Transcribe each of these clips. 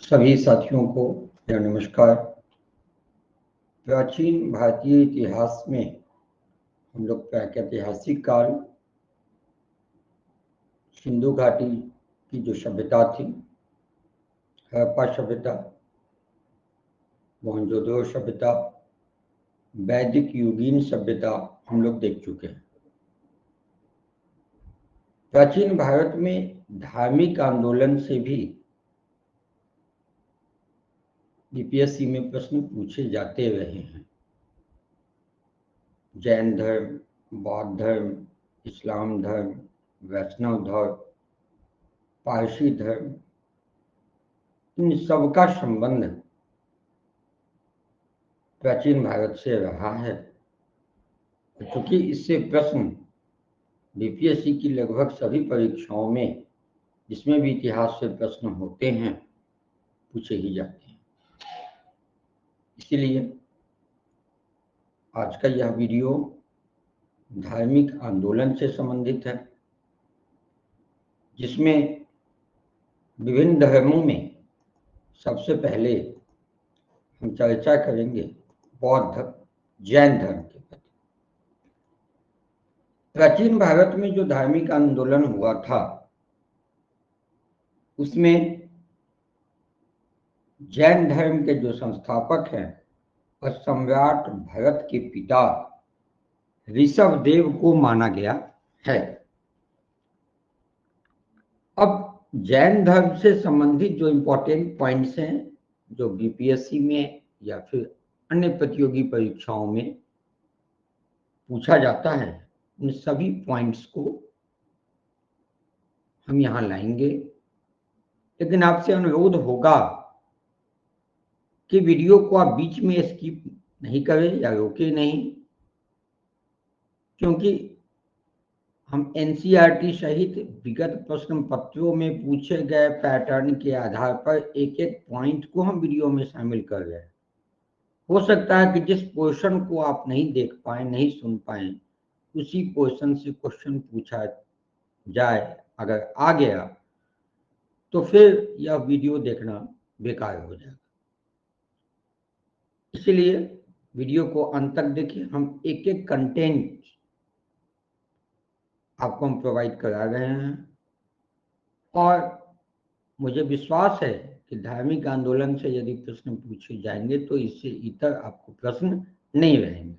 सभी साथियों को मेरा नमस्कार। प्राचीन भारतीय इतिहास में हम लोग प्रागैतिहासिक काल, सिंधु घाटी की जो सभ्यता थी, हड़प्पा सभ्यता, मोहनजोदड़ो सभ्यता, वैदिक युगीन सभ्यता हम लोग देख चुके हैं। प्राचीन भारत में धार्मिक आंदोलन से भी बीपीएससी में प्रश्न पूछे जाते रहे हैं। जैन धर्म, बौद्ध धर्म, इस्लाम धर्म, वैष्णव धर्म, पारसी धर्म, इन सबका संबंध प्राचीन भारत से रहा है। क्योंकि इससे प्रश्न बीपीएससी की लगभग सभी परीक्षाओं में, जिसमें भी इतिहास से प्रश्न होते हैं, पूछे ही जाते हैं। इसीलिए आज का यह वीडियो धार्मिक आंदोलन से संबंधित है, जिसमें विभिन्न धर्मों में सबसे पहले हम चर्चा करेंगे बौद्ध जैन धर्म के प्रति। प्राचीन भारत में जो धार्मिक आंदोलन हुआ था, उसमें जैन धर्म के जो संस्थापक हैं और सम्राट भरत के पिता ऋषभदेव को माना गया है। अब जैन धर्म से संबंधित जो इम्पोर्टेंट पॉइंट्स हैं, जो बीपीएससी में या फिर अन्य प्रतियोगी परीक्षाओं में पूछा जाता है, उन सभी पॉइंट्स को हम यहाँ लाएंगे। लेकिन आपसे अनुरोध होगा कि वीडियो को आप बीच में स्किप नहीं करें या रोके नहीं, क्योंकि हम एनसीईआरटी सहित विगत प्रश्न पत्रों में पूछे गए पैटर्न के आधार पर एक एक पॉइंट को हम वीडियो में शामिल कर रहे हैं। हो सकता है कि जिस पोर्शन को आप नहीं देख पाए, नहीं सुन पाए, उसी पोर्शन से क्वेश्चन पूछा जाए, अगर आ गया तो फिर यह वीडियो देखना बेकार हो जाएगा। इसलिए वीडियो को अंत तक देखिए। हम एक एक कंटेंट आपको हम प्रोवाइड करा रहे हैं और मुझे विश्वास है कि धार्मिक आंदोलन से यदि प्रश्न पूछे जाएंगे तो इससे इतर आपको प्रश्न नहीं रहेंगे।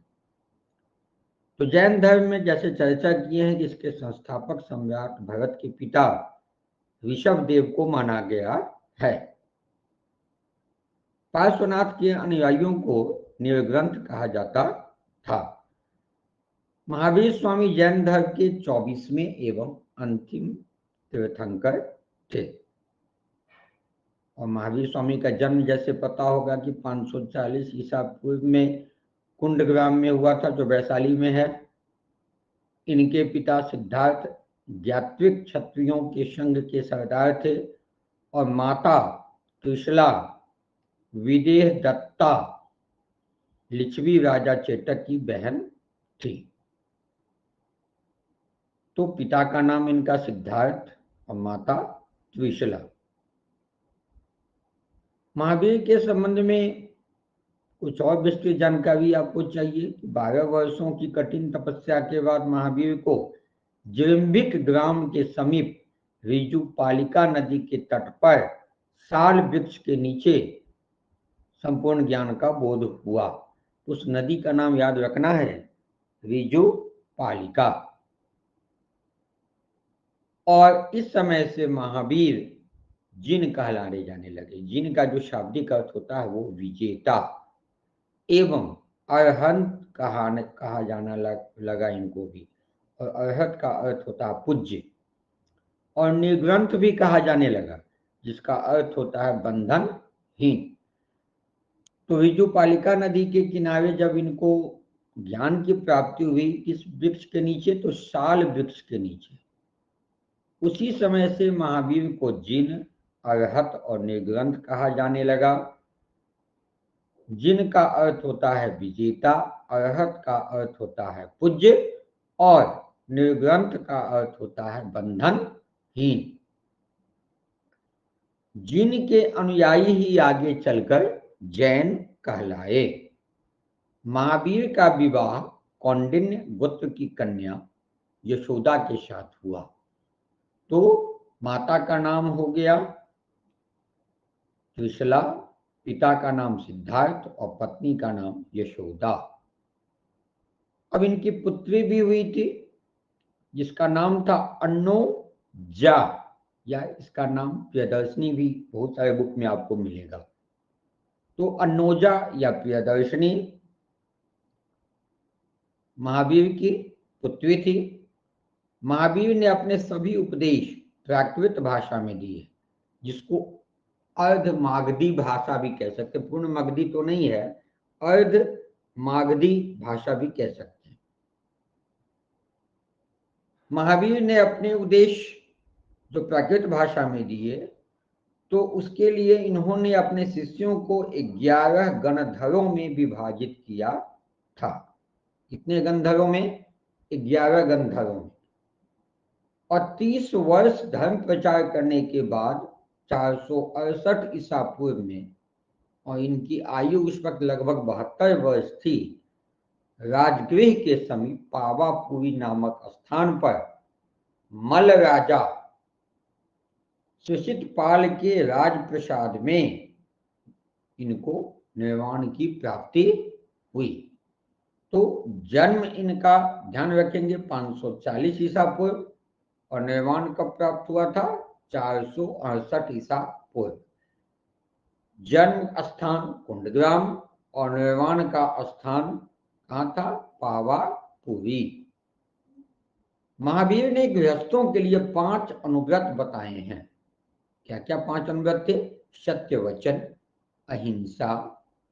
तो जैन धर्म में जैसे चर्चा किए हैं कि इसके संस्थापक सम्राट भरत के पिता ऋषभदेव को माना गया है। पार्श्वनाथ के अनुयायियों को निर्ग्रंथ कहा जाता था। महावीर स्वामी जैन धर्म के 24वें एवं अंतिम तीर्थंकर थे। और महावीर स्वामी का जन्म जैसे पता होगा कि 540 ईसा पूर्व में कुंडग्राम में हुआ था, जो वैशाली में है। इनके पिता सिद्धार्थ ज्ञात्विक क्षत्रियों के संघ के सरदार थे और माता त्रिशला विदेह दत्ता लिच्छवी राजा चेतक की बहन थी। तो पिता का नाम इनका सिद्धार्थ और माता त्रिशला। महावीर के संबंध में कुछ और विस्तृत जानकारी आपको चाहिए कि 12 वर्षों की कठिन तपस्या के बाद महावीर को जिलिम्बिक ग्राम के समीप ऋजुपालिका नदी के तट पर साल वृक्ष के नीचे संपूर्ण ज्ञान का बोध हुआ। उस नदी का नाम याद रखना है, ऋजुपालिका। और इस समय से महावीर जिन कहलाने जाने लगे। जिन का जो शाब्दिक अर्थ होता है वो विजेता एवं अरहंत कहा जाना लगा इनको भी। और अरहत का अर्थ होता है पूज्य। और निर्ग्रंथ भी कहा जाने लगा, जिसका अर्थ होता है बंधनहीन। तो ऋजुपालिका नदी के किनारे जब इनको ज्ञान की प्राप्ति हुई, किस वृक्ष के नीचे? तो साल वृक्ष के नीचे। उसी समय से महावीर को जिन, अरहत और निर्ग्रंथ कहा जाने लगा। जिन का अर्थ होता है विजेता, अरहत का अर्थ होता है पूज्य और निर्ग्रंथ का अर्थ होता है बंधनहीन। जिनके अनुयायी ही आगे चलकर जैन कहलाए। महावीर का विवाह कौंडिन्य गोत्र की कन्या यशोदा के साथ हुआ। तो माता का नाम हो गया त्रिशला, पिता का नाम सिद्धार्थ और पत्नी का नाम यशोदा। अब इनकी पुत्री भी हुई थी जिसका नाम था अन्नोजा, या इसका नाम प्रियदर्शनी भी बहुत सारे बुक में आपको मिलेगा। तो अन्नोजा या प्रियदर्शनी महावीर की पुत्री थी। महावीर ने अपने सभी उपदेश प्राकृत भाषा में दिए, जिसको अर्ध मागधी भाषा भी कह सकते, पूर्ण मगधी तो नहीं है, अर्ध मागधी भाषा भी कह सकते हैं। महावीर ने अपने उपदेश जो प्राकृत भाषा में दिए, तो उसके लिए इन्होंने अपने शिष्यों को 11 गणधरों में विभाजित किया था। कितने गंधर्वों में? 11 गंधर्वों में। और 30 वर्ष धर्म प्रचार करने के बाद 468 ईसा पूर्व में, और इनकी आयु उस वक्त लगभग 72 वर्ष थी, राजगृह के समीप पावापुरी नामक स्थान पर मल राजा सुशित पाल के राजप्रसाद में इनको निर्वाण की प्राप्ति हुई। तो जन्म इनका ध्यान रखेंगे 540 ईसा पूर्व, और निर्वाण कब प्राप्त हुआ था? 468 ईसा पूर्व। जन्म स्थान कुंडग्राम और निर्वाण का स्थान कहाँ था? पावापुरी। महावीर ने गृहस्थों के लिए 5 अनुव्रत बताए हैं। क्या क्या 5 अनुव्रत थे? सत्य वचन, अहिंसा,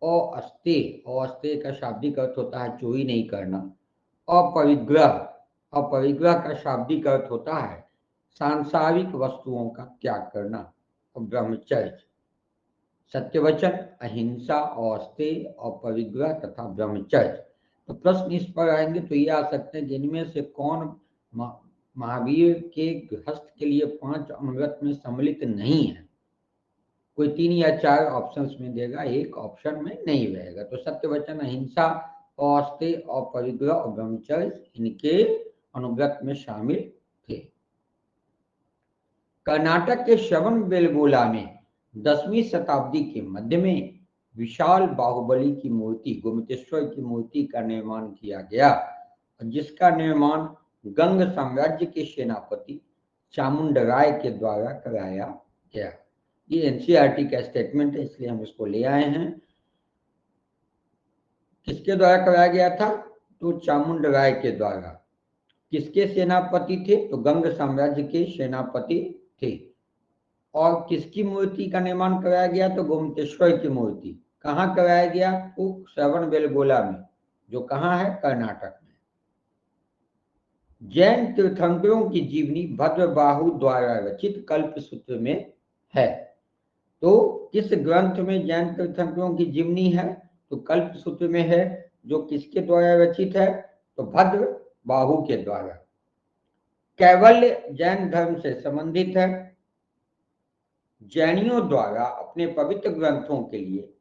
अस्तेय का शाब्दिक अर्थ होता है चोरी नहीं करना, अपरिग्रह, अपरिग्रह का शाब्दिक अर्थ होता है सांसारिक वस्तुओं का त्याग करना, और ब्रह्मचर्य। सत्यवचन, अहिंसा, अस्तेय, अपरिग्रह तथा ब्रह्मचर्य। तो प्रश्न इस पर आएंगे तो ये आ सकते हैं कि इनमें से कौन महावीर के गृहस्थ के लिए 5 अनुव्रत में सम्मिलित नहीं है? कोई 3 या 4 ऑप्शंस में देगा, एक ऑप्शन में नहीं रहेगा। तो सत्य वचन, अहिंसा, अस्तेय, अपरिग्रह और ब्रह्मचर्य इनके अनुव्रत में शामिल थे। कर्नाटक के श्रवणबेलगोला में 10वीं शताब्दी के मध्य में विशाल बाहुबली की मूर्ति, गोमतेश्वर की मूर्ति का निर्माण किया गया, जिसका निर्माण गंग साम्राज्य के सेनापति चामुंडराय के द्वारा कराया गया। ये एनसीईआरटी का स्टेटमेंट है, इसलिए हम इसको ले आए हैं। किसके द्वारा कराया गया था? तो चामुंडराय के द्वारा। किसके सेनापति थे? तो गंग साम्राज्य के सेनापति थे। और किसकी मूर्ति का निर्माण कराया गया? तो गोमतेश्वर की मूर्ति। कहाँ कराया गया? तो श्रवणबेलगोला में, जो कहाँ है? कर्नाटक में। जैन तीर्थंकरों की जीवनी भद्रबाहु द्वारा रचित कल्पसूत्र में है। तो किस ग्रंथ में जैन तीर्थंकरों की जीवनी है? तो कल्पसूत्र में है, जो किसके द्वारा रचित है? तो भद्रबाहु के द्वारा। कैवल्य जैन धर्म से संबंधित है। जैनियों द्वारा अपने पवित्र ग्रंथों के लिए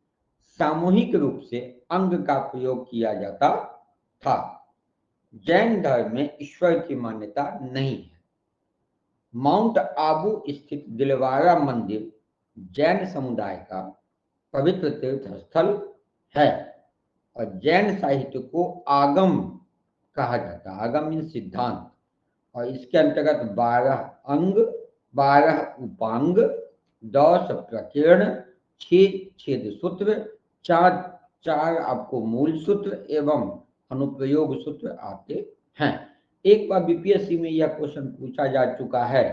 सामूहिक रूप से अंग का प्रयोग किया जाता था। जैन धर्म में ईश्वर की मान्यता नहीं है। माउंट आबू स्थित दिलवारा मंदिर जैन समुदाय का पवित्र तीर्थ स्थल है, और जैन साहित्य को आगम कहा जाता है। आगम मीन्स सिद्धांत, और इसके अंतर्गत 12 अंग, 12 उपांग, 10 प्रकीर्ण, 6 छेद सूत्र, 4 आपको मूल सूत्र एवं अनुप्रयोग सूत्र आते हैं। एक बार बीपीएससी में यह क्वेश्चन पूछा जा चुका है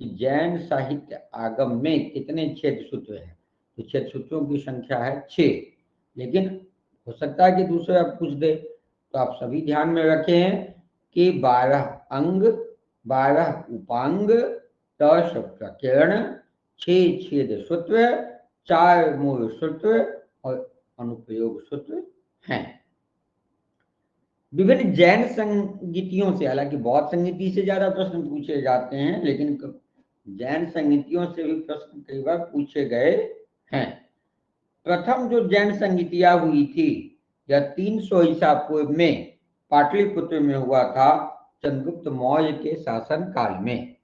कि जैन साहित्य आगम में कितने छेद सूत्र हैं? तो छेद सूत्रों की संख्या है 6, लेकिन हो सकता है कि दूसरे आप पूछ दे। तो आप सभी ध्यान में रखे हैं कि 12 अंग, 12 उपांग, 10 प्रकीर्ण, 6 छेद सूत्र, 4 मूल सूत्र और अनुप्रयोग सूत्र हैं। विभिन्न जैन संगीतियों से, हालांकि बहुत संगीति से ज्यादा प्रश्न पूछे जाते हैं, लेकिन जैन संगीतियों से भी प्रश्न कई बार पूछे गए हैं। प्रथम जो जैन संगीतियां हुई थी यह 300 ईसा पूर्व में पाटलिपुत्र में हुआ था, चंद्रगुप्त मौर्य के शासन काल में।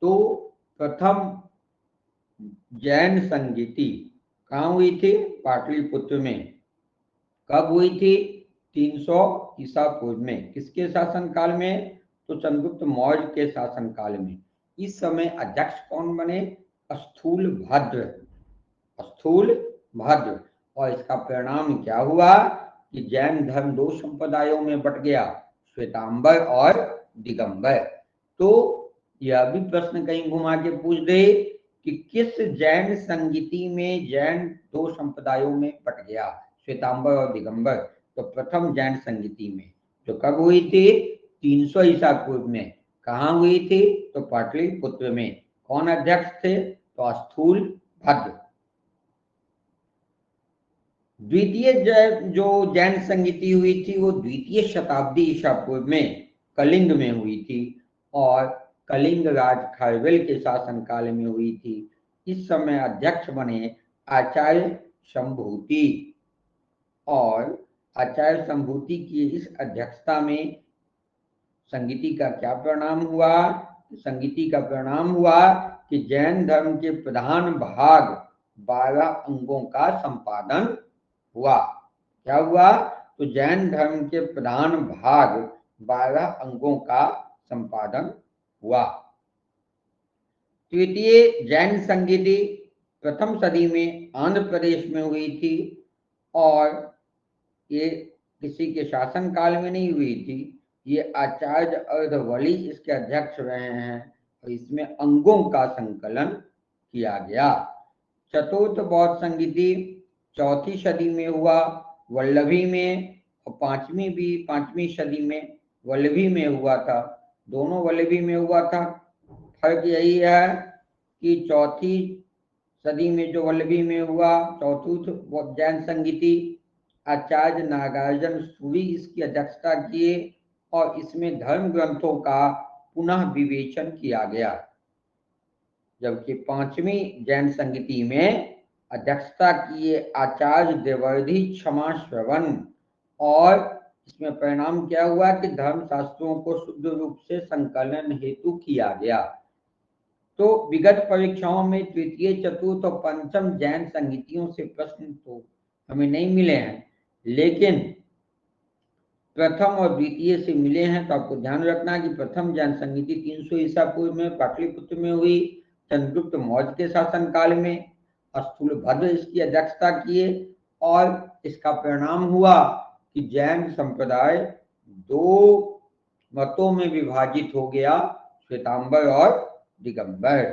तो प्रथम जैन संगीति कहाँ हुई थी? पाटलिपुत्र में। कब हुई थी? 300 ईसा पूर्व में। किसके शासन काल में? तो चंद्रगुप्त मौर्य के शासन काल में। इस समय अध्यक्ष कौन बने? स्थूल भद्र। स्थूल भद्र। और इसका परिणाम क्या हुआ कि जैन धर्म दो संप्रदायों में बट गया, श्वेतांबर और दिगंबर। तो यह भी प्रश्न कहीं घुमा के पूछ दे कि किस जैन संगीति में जैन दो संप्रदायों में बट गया, श्वेतांबर और दिगंबर? तो प्रथम जैन संगीति में, जो कब हुई थी? 300 ईसा पूर्व में। कहाँ हुई थी? तो पाटलिपुत्र में। कौन अध्यक्ष थे? तो स्थूल भद्र। द्वितीय जो जैन संगीति हुई थी वो द्वितीय शताब्दी ईसा पूर्व में कलिंग में हुई थी और कलिंग राज खारवेल के शासन काल में हुई थी। इस समय अध्यक्ष बने आचार्य संभूति और आचार्य संभूति की इस अध्यक्षता में संगीति का क्या परिणाम हुआ? संगीति का परिणाम हुआ कि जैन धर्म के प्रधान भाग 12 अंगों का संपादन हुआ। क्या हुआ? तो जैन धर्म के प्रधान भाग 12 अंगों का संपादन हुआ। तृतीय जैन संगीति प्रथम सदी में आंध्र प्रदेश में हुई थी और ये किसी के शासन काल में नहीं हुई थी। ये आचार्य अर्धवली इसके अध्यक्ष रहे हैं और इसमें अंगों का संकलन किया गया। चतुर्थ बौद्ध संगीति चौथी सदी में हुआ वल्लभी में, और पांचवी सदी में वल्लभी में हुआ था। दोनों वल्लभी में हुआ था। फर्क यही है कि चौथी सदी में जो वल्लभी में हुआ, चौथुर्थ जैन संगीति, आचार्य नागार्जुन सूरी इसकी अध्यक्षता किए और इसमें धर्म ग्रंथों का पुनः विवेचन किया गया। जबकि पांचवी जैन संगीति में अध्यक्षता किए आचार्य देवर्धि क्षमा श्रवण और इसमें परिणाम क्या हुआ कि धर्म शास्त्रों को शुद्ध रूप से संकलन हेतु किया गया। तो विगत परीक्षाओं में तृतीय, चतुर्थ और पंचम जैन संगीतियों से प्रश्न तो हमें नहीं मिले हैं, लेकिन प्रथम और द्वितीय से मिले हैं। तो आपको ध्यान रखना कि प्रथम जैन संगीति 300 ईसा पूर्व में पाटलिपुत्र में हुई, चंद्रगुप्त मौर्य के शासन काल में। स्थूल भद्र इसकी अध्यक्षता किए और इसका परिणाम हुआ कि जैन संप्रदाय दो मतों में विभाजित हो गया, श्वेतांबर और दिगंबर।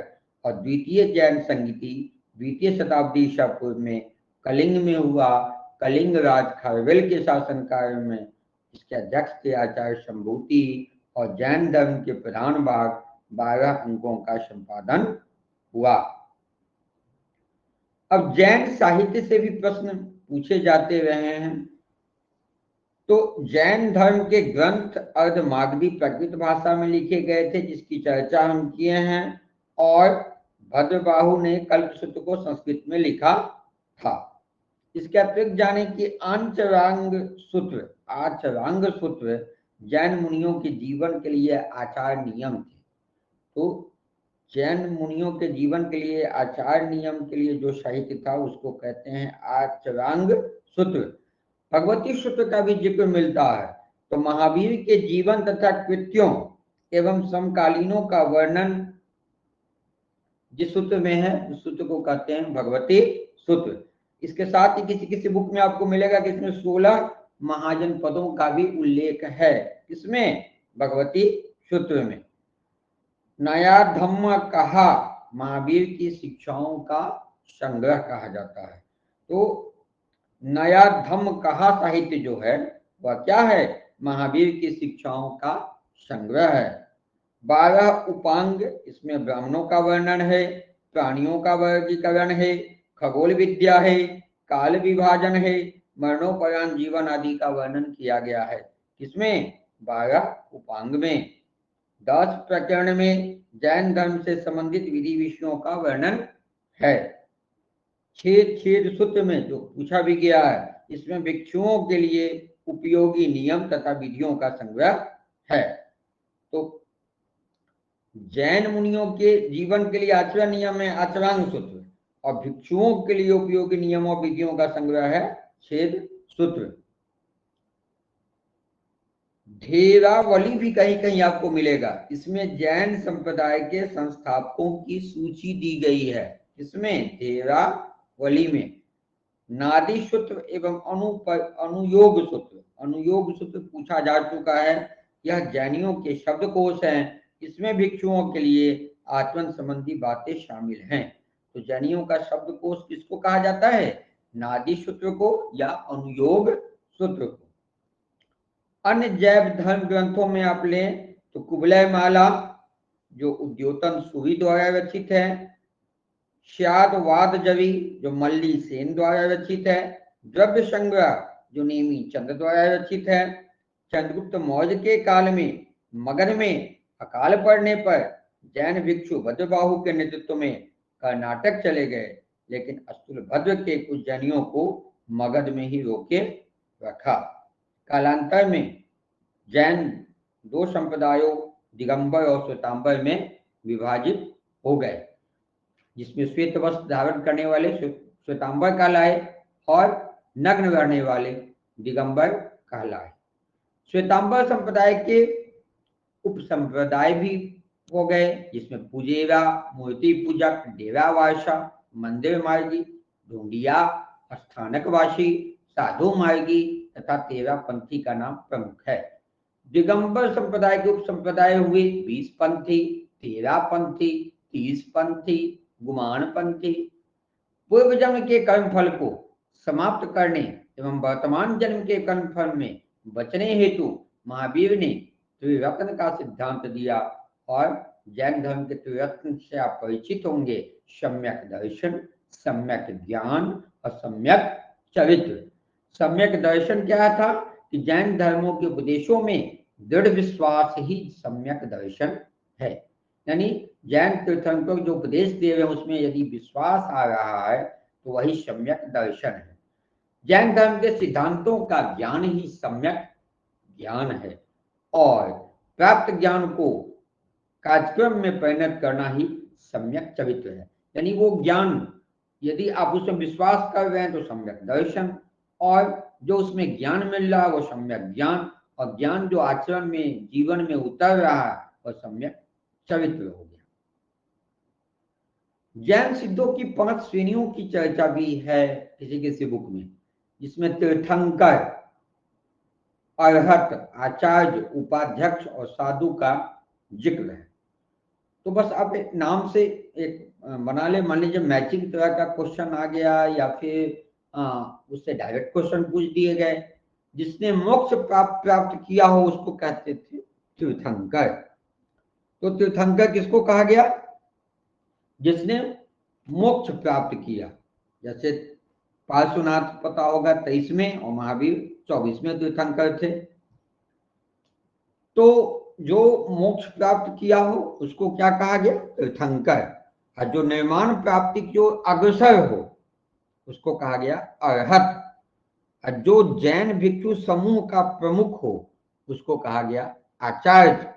और द्वितीय जैन संगीति द्वितीय शताब्दी ईसा पूर्व में कलिंग में हुआ। कलिंग राज खारवेल के शासन काल में इसके अध्यक्ष थे आचार्य संभूति और जैन धर्म के प्रधान भाग 12 अंकों का संपादन हुआ। अब जैन साहित्य से भी प्रश्न पूछे जाते रहे हैं। तो जैन धर्म के ग्रंथ अर्धमागधी प्राकृत भाषा में लिखे गए थे, जिसकी चर्चा हम किए हैं, और भद्रबाहु ने कल्पसूत्र को संस्कृत में लिखा था। इसके अतिरिक्त जाने कि आचरांग सूत्र जैन मुनियों के जीवन के लिए आचार नियम थे। तो जैन मुनियों के जीवन के लिए आचार नियम के लिए जो साहित्य था उसको कहते हैं आचरांग सूत्र। भगवती सूत्र का भी जिक्र मिलता है। तो महावीर के जीवन तथा कृत्यों एवं समकालीनों का वर्णन जिस सूत्र में है उस सूत्र को कहते हैं भगवती सूत्र। इसके साथ ही किसी किसी बुक में आपको मिलेगा कि इसमें 16 महाजन पदों का भी उल्लेख है। इसमें भगवती सूत्र में नया धम्म कहा महावीर की शिक्षाओं का संग्रह कहा जाता है। तो नया धम्म कहा साहित्य जो है वह क्या है? महावीर की शिक्षाओं का संग्रह है। 12 उपांग, इसमें ब्राह्मणों का वर्णन है, प्राणियों का वर्गीकरण है, खगोल विद्या है, काल विभाजन है, मरणोपरांत जीवन आदि का वर्णन किया गया है। किसमें? 12 उपांग में। 10 प्रकरण में जैन धर्म से संबंधित विधि विषयों का वर्णन है। छेद सूत्र में जो पूछा भी गया है, इसमें भिक्षुओं के लिए उपयोगी नियम तथा विधियों का संग्रह है। तो जैन मुनियों के जीवन के लिए आचरण नियम है आचरांग सूत्र, और भिक्षुओं के लिए उपयोगी नियमों विधियों का संग्रह है छेद सूत्र। धेरावली भी कहीं कहीं आपको मिलेगा, इसमें जैन संप्रदाय के संस्थापकों की सूची दी गई है। इसमें धेरावली में नादी सूत्र एवं अनुयोग सूत्र पूछा जा चुका है। यह जैनियों के शब्दकोश हैं, इसमें भिक्षुओं के लिए आचरण संबंधी बातें शामिल हैं। तो जैनियों का शब्दकोश किसको कहा जाता है? नादी सूत्र को या अनुयोग सूत्र को। अन्य जैव धर्म ग्रंथों में आप लें तो कुवलय माला जो उद्योतन सुही द्वारा रचित है, श्यादवाद जवी जो मल्ली सेन द्वारा रचित है, द्रव्य संग्रह जो नेमी चंद्र द्वारा रचित है। चंद्रगुप्त मौर्य के काल में मगध में अकाल पड़ने पर जैन भिक्षु भद्रबाहु के नेतृत्व में कर्नाटक चले गए, लेकिन अस्तुलभद्र के कुछ जैनियों को मगध में ही रोके रखा। कालांतर में जैन दो संप्रदायों दिगंबर और श्वेतांबर में विभाजित हो गए, जिसमें श्वेत वस्त्र धारण करने वाले श्वेतांबर कहलाए और नग्न रहने वाले दिगंबर कहलाए। श्वेतांबर संप्रदाय के उप संप्रदाय भी हो गए, जिसमें पूजेरा, मूर्ति पूजक, डेरावासा, मंदिर मार्गी, ढूंढिया, स्थानकवासी, साधु मार्गी तथा तेरा पंथी का नाम प्रमुख है। दिगंबर संप्रदाय के उप संप्रदाय हुए 20 पंथी, 13 पंथी, 30 पंथी, गुमान पंथी। पूर्व जन्म के कर्मफल को समाप्त करने एवं वर्तमान जन्म के कर्मफल में बचने हेतु महावीर ने त्रिरत्न का सिद्धांत दिया, और जैन धर्म के त्रिरत्न से आप परिचित होंगे: सम्यक दर्शन, सम्यक ज्ञान और सम्यक चरित्र। सम्यक दर्शन क्या था कि जैन धर्मों के उपदेशों में दृढ़ विश्वास ही सम्यक दर्शन है, यानी जैन तीर्थंकर जो उपदेश दे रहे हैं उसमें यदि विश्वास आ रहा है तो वही सम्यक दर्शन है। जैन धर्म के सिद्धांतों का ज्ञान ही सम्यक ज्ञान है, और प्राप्त ज्ञान को कार्यक्रम में परिणत करना ही सम्यक चरित्र है। यानी वो ज्ञान यदि आप उसमें विश्वास कर रहे हैं तो सम्यक दर्शन, और जो उसमें ज्ञान मिल रहा है वो सम्यक ज्ञान, और ज्ञान जो आचरण में जीवन में उतर रहा है वह सम्यक चरित्र हो गया। जैन सिद्धों की 5 श्रेणियों की चर्चा भी है किसी किसी बुक में, जिसमें तीर्थंकर, अरहत, आचार्य, उपाध्यक्ष और साधु का जिक्र है। तो बस आप नाम से एक बना ले, मान लीजिए मैचिंग तरह का क्वेश्चन आ गया या फिर उससे डायरेक्ट क्वेश्चन पूछ दिए गए। जिसने मोक्ष प्राप्त किया हो उसको कहते थे तीर्थंकर। तो तीर्थंकर किसको कहा गया? जिसने मोक्ष प्राप्त किया। जैसे पार्श्वनाथ पता होगा 23वें और महावीर 24वें तीर्थंकर थे। तो जो मोक्ष प्राप्त किया हो उसको क्या कहा गया? तीर्थंकर। और जो निर्माण प्राप्ति की ओर अग्रसर हो उसको कहा गया अरहत। और जो जैन भिक्षु समूह का प्रमुख हो उसको कहा गया आचार्य।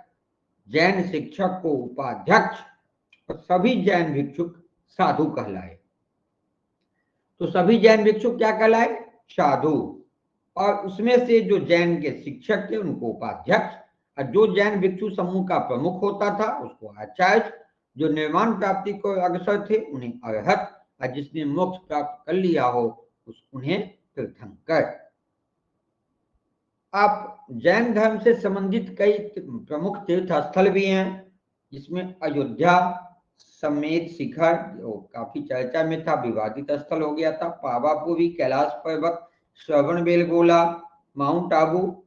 जैन शिक्षक को उपाध्यक्ष, और सभी जैन भिक्षुक साधु कहलाए। तो सभी जैन भिक्षुक क्या कहलाए? साधु। और उसमें से जो जैन के शिक्षक थे उनको उपाध्यक्ष, और जो जैन भिक्षु समूह का प्रमुख होता था उसको आचार्य, जो निर्माण प्राप्ति को अग्रसर थे उन्हें अरहत, और जिसने मोक्ष प्राप्त कर लिया हो उन्हें तीर्थंकर। आप जैन धर्म से संबंधित कई प्रमुख तीर्थ स्थल भी हैं, जिसमें अयोध्या समेत शिखर जो काफी चर्चा में था, विवादित स्थल हो गया था, पावापुरी, कैलाश पर्वत, श्रवण बेलगोला, माउंट आबू,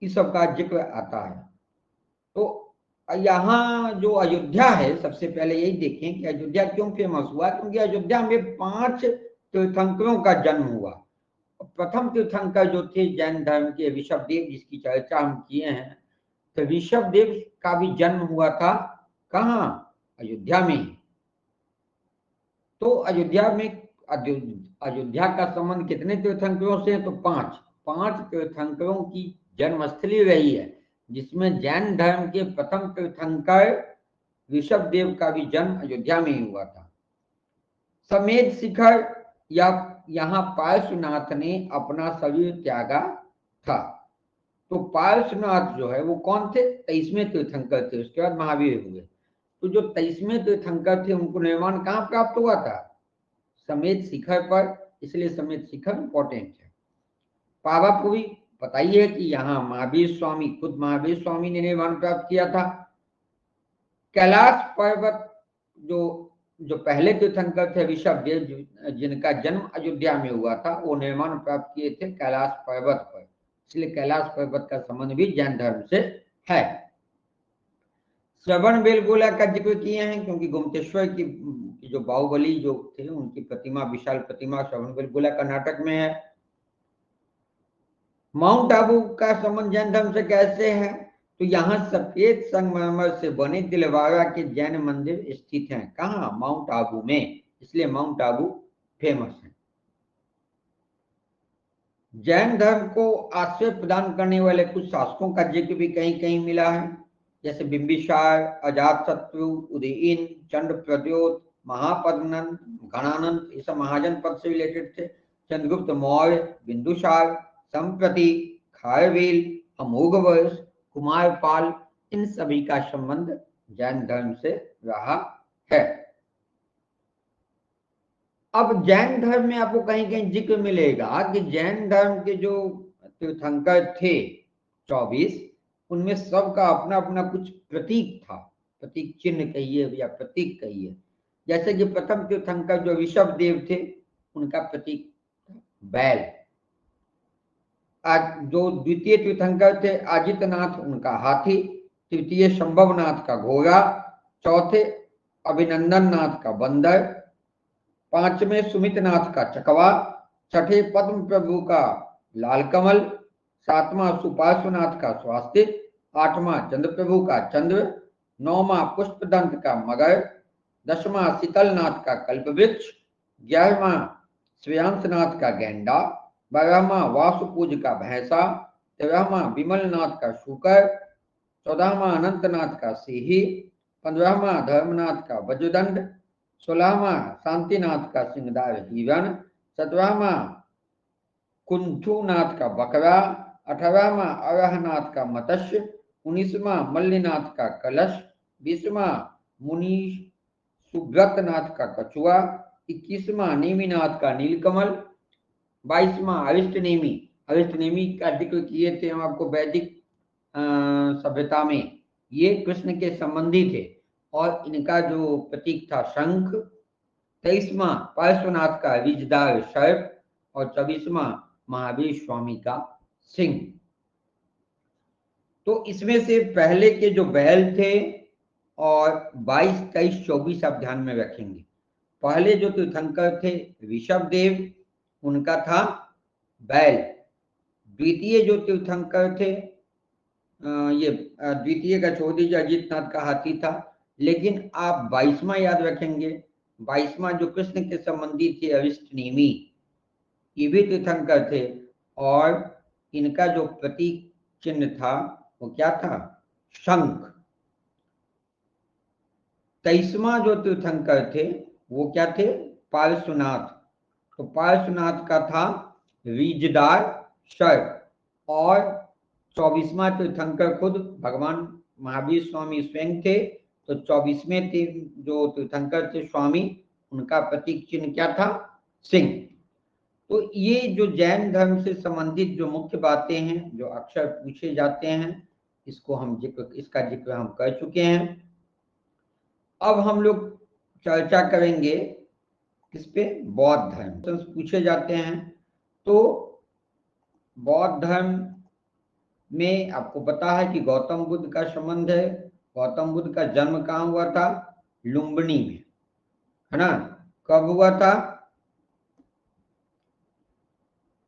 इस सब का जिक्र आता है। तो यहाँ जो अयोध्या है, सबसे पहले यही देखें कि अयोध्या क्यों फेमस हुआ? क्योंकि अयोध्या में 5 तीर्थंकरों का जन्म हुआ। प्रथम तीर्थंकर जो थे जैन धर्म के ऋषभदेव, जिसकी चर्चा हम किए हैं, तो ऋषभदेव का भी जन्म हुआ था कहाँ? अयोध्या में। तो अयोध्या में अयोध्या का संबंध कितने तीर्थंकरों से है? तो 5 तीर्थंकरों की जन्मस्थली रही है, जिसमें जैन धर्म के प्रथम तीर्थंकर ऋषभदेव का भी जन्म अयोध्या में ही हुआ था। समेत शिखर या यहाँ पार्श्वनाथ ने अपना शरीर त्यागा था। तो पार्श्वनाथ जो है वो कौन थे? 23वें तीर्थंकर थे, उसके बाद महावीर हुए। तो जो 23वें तीर्थंकर थे उनको निर्माण कहाँ प्राप्त हुआ था? समेत शिखर पर, इसलिए समेत शिखर इंपॉर्टेंट है। पावापुरी पता ही है कि यहाँ महावीर स्वामी, खुद महावीर स्वामी ने निर्माण प्राप्त किया था। कैलाश पर्वत जो जो पहले तीर्थंकर थे ऋषभदेव, जिनका जन्म अयोध्या में हुआ था, वो निर्माण प्राप्त किए थे कैलाश पर्वत पर, इसलिए कैलाश पर्वत का संबंध भी जैन धर्म से है। श्रवण बेलगोला का जिक्र किए हैं क्योंकि गोमतेश्वर की जो बाहुबली जो थे उनकी प्रतिमा, विशाल प्रतिमा श्रवण बेलगोला कर्नाटक में है। माउंट आबू का संबंध जैन धर्म से कैसे है? तो यहाँ सफेद संगमरमर से बने दिलवारा के जैन मंदिर स्थित हैं। कहाँ? माउंट आबू में, इसलिए माउंट आबू फेमस है। जैन धर्म को आश्रय प्रदान करने वाले कुछ शासकों का जिक्र भी कहीं कहीं मिला है, जैसे बिंबिसार, अजातशत्रु, उदयन, चंड प्रद्योत, महापद्मनंद, गणानंद, ये सब महाजन पद से रिलेटेड थे। चंद्रगुप्त मौर्य, बिंदुसार, संप्रति, खारवेल, अमोघवर्ष, कुमारपाल, इन सभी का संबंध जैन धर्म से रहा है। अब जैन धर्म में आपको कहीं कहीं जिक्र मिलेगा कि जैन धर्म के जो तीर्थंकर थे 24, उनमें सबका अपना अपना कुछ प्रतीक था, प्रतीक चिन्ह कहिए या प्रतीक कहिए। जैसे कि प्रथम तीर्थंकर जो ऋषभदेव थे, उनका प्रतीक बैल। आज जो द्वितीय तीर्थंकर थे अजितनाथ, उनका हाथी। तृतीय संभवनाथ का घोड़ा। चौथे अभिनंदन नाथ का बंदर। पांचवें सुमितनाथ का चकवा। छठे पद्म प्रभु का लाल कमल। सातवां सुपार्श्वनाथ का स्वास्तिक। आठवां चंद्र प्रभु का चंद्र। नौवां पुष्पदंत का मगर। दसवां शीतलनाथ का कल्पवृक्ष। 11वां श्रेयांसनाथ का गेंडा। 12वां वासुपूज का भैंसा। 13वां विमलनाथ का शूकर। 14वां अनंतनाथ का सिंही। 15वां धर्मनाथ का वज्रदंड। 16वां शांतिनाथ का सिंहदार हिरण। 17वां कुंथुनाथ का बकरा। 18वां अरहनाथ का मत्स्य। 19वां मल्लिनाथ का कलश। 20वां मुनि सुब्रतनाथ का कछुआ। 21वां नेमिनाथ का नीलकमल। 22वां अरिष्टनेमी, अरिष्टनेमी का जिक्र किए थे हम आपको वैदिक सभ्यता में, ये कृष्ण के संबंधी थे और इनका जो प्रतीक था शंख। 23वां पार्श्वनाथ का रिजदार सर्प और 24वां महावीर स्वामी का सिंह। तो इसमें से पहले के जो बैल थे और 22, 23, 24 आप ध्यान में रखेंगे। पहले जो तीर्थंकर थे ऋषभदेव, उनका था बैल। द्वितीय जो तीर्थंकर थे ये द्वितीय का छोड़ दीजिए, अजितनाथ का हाथी था, लेकिन आप 22वां याद रखेंगे। 22वां जो कृष्ण के संबंधी थे अरिष्टनेमी, ये भी तीर्थंकर थे और इनका जो प्रतीक चिन्ह था वो क्या था? शंख। 23वां जो तीर्थंकर थे वो क्या थे? पार्श्वनाथ। तो पार्श्वनाथ का था रीजदार सर्प और 24वां तीर्थंकर खुद भगवान महावीर स्वामी स्वयं थे। तो 24वें जो तीर्थंकर थे स्वामी, उनका प्रतीक चिन्ह क्या था? सिंह। तो ये जो जैन धर्म से संबंधित जो मुख्य बातें हैं जो अक्सर पूछे जाते हैं, इसका जिक्र हम कर चुके हैं। अब हम लोग चर्चा करेंगे किस पे? बौद्ध धर्म। तो पूछे जाते हैं तो बौद्ध धर्म में आपको पता है कि गौतम बुद्ध का संबंध है। गौतम बुद्ध का जन्म कहाँ हुआ था? लुम्बिनी में, है ना? कब हुआ था?